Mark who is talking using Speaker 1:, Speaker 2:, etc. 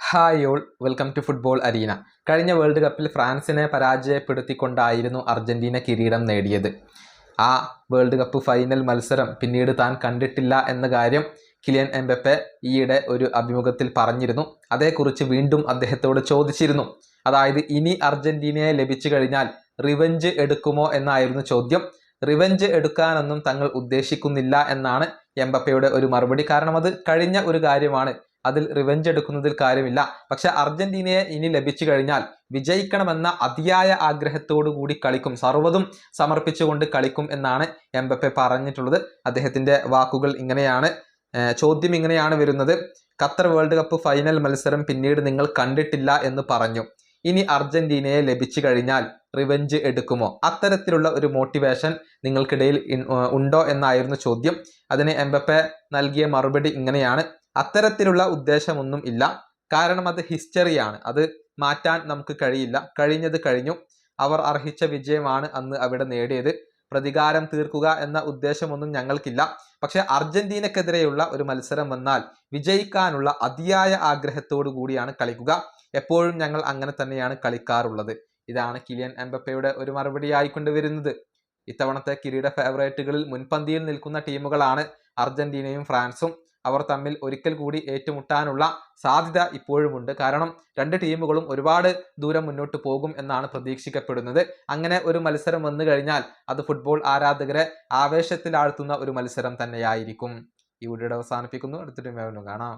Speaker 1: Hi all, welcome to football arena. കഴിഞ്ഞ world കപ്പിൽ ഫ്രാൻസിനെ പരാജയപ്പെടുത്തിക്കൊണ്ടായിരുന്നു അർജന്റീന കിരീടം നേടിയത്. ആ വേൾഡ് കപ്പ് ഫൈനൽ മത്സരം പിന്നീട് താൻ കണ്ടിട്ടില്ല എന്ന കാര്യം കിലിയൻ എംബപ്പെ ഈയിടെ ഒരു അഭിമുഖത്തിൽ പറഞ്ഞിരുന്നു. അതേക്കുറിച്ച് വീണ്ടും അദ്ദേഹത്തോട് ചോദിച്ചിരുന്നു. അതായത് ഇനി അർജന്റീനയെ ലഭിച്ചു കഴിഞ്ഞാൽ റിവഞ്ച് എടുക്കുമോ എന്നായിരുന്നു ചോദ്യം. റിവഞ്ച് എടുക്കാനൊന്നും തങ്ങൾ ഉദ്ദേശിക്കുന്നില്ല എന്നാണ് എംബപ്പയുടെ ഒരു മറുപടി. കാരണം അത് കഴിഞ്ഞ ഒരു കാര്യമാണ്, അതിൽ റിവെഞ്ച് എടുക്കുന്നതിൽ കാര്യമില്ല. പക്ഷെ അർജന്റീനയെ ഇനി ലഭിച്ചു കഴിഞ്ഞാൽ വിജയിക്കണമെന്ന അതിയായ ആഗ്രഹത്തോടു കൂടി കളിക്കും, സർവ്വതും സമർപ്പിച്ചുകൊണ്ട് കളിക്കും എന്നാണ് എംബപ്പെ പറഞ്ഞിട്ടുള്ളത്. അദ്ദേഹത്തിന്റെ വാക്കുകൾ ഇങ്ങനെയാണ്, ചോദ്യം ഇങ്ങനെയാണ് വരുന്നത്: ഖത്തർ വേൾഡ് കപ്പ് ഫൈനൽ മത്സരം പിന്നീട് നിങ്ങൾ കണ്ടിട്ടില്ല എന്ന് പറഞ്ഞു. ഇനി അർജന്റീനയെ ലഭിച്ചു കഴിഞ്ഞാൽ റിവെഞ്ച് എടുക്കുമോ? അത്തരത്തിലുള്ള ഒരു മോട്ടിവേഷൻ നിങ്ങൾക്കിടയിൽ ഉണ്ടോ എന്നായിരുന്നു ചോദ്യം. അതിന് എംബപ്പെ നൽകിയ മറുപടി ഇങ്ങനെയാണ്: അത്തരത്തിലുള്ള ഉദ്ദേശമൊന്നും ഇല്ല. കാരണം അത് ഹിസ്റ്ററിയാണ്, അത് മാറ്റാൻ നമുക്ക് കഴിയില്ല. കഴിഞ്ഞത് കഴിഞ്ഞു. അവർ അർഹിച്ച വിജയമാണ് അന്ന് അവിടെ നേടിയത്. പ്രതികാരം തീർക്കുക എന്ന ഉദ്ദേശമൊന്നും ഞങ്ങൾക്കില്ല. പക്ഷെ അർജന്റീനക്കെതിരെയുള്ള ഒരു മത്സരം വന്നാൽ വിജയിക്കാനുള്ള അതിയായ ആഗ്രഹത്തോടു കൂടിയാണ് കളിക്കുക. എപ്പോഴും ഞങ്ങൾ അങ്ങനെ തന്നെയാണ് കളിക്കാറുള്ളത്. ഇതാണ് കിലിയൻ എംബപ്പയുടെ ഒരു മറുപടി ആയിക്കൊണ്ട് വരുന്നത്. ഇത്തവണത്തെ കിരീട ഫേവറേറ്റുകളിൽ മുൻപന്തിയിൽ നിൽക്കുന്ന ടീമുകളാണ് അർജന്റീനയും ഫ്രാൻസും. അവർ തമ്മിൽ ഒരിക്കൽ കൂടി ഏറ്റുമുട്ടാനുള്ള സാധ്യത ഇപ്പോഴുമുണ്ട്. കാരണം രണ്ട് ടീമുകളും ഒരുപാട് ദൂരം മുന്നോട്ട് പോകും എന്നാണ് പ്രതീക്ഷിക്കപ്പെടുന്നത്. അങ്ങനെ ഒരു മത്സരം വന്നു കഴിഞ്ഞാൽ അത് ഫുട്ബോൾ ആരാധകരെ ആവേശത്തിലാഴ്ത്തുന്ന ഒരു മത്സരം തന്നെയായിരിക്കും. ഈ വീഡിയോ അവസാനിപ്പിക്കുന്നു. അടുത്തൊരു വീഡിയോയിൽ കാണാം.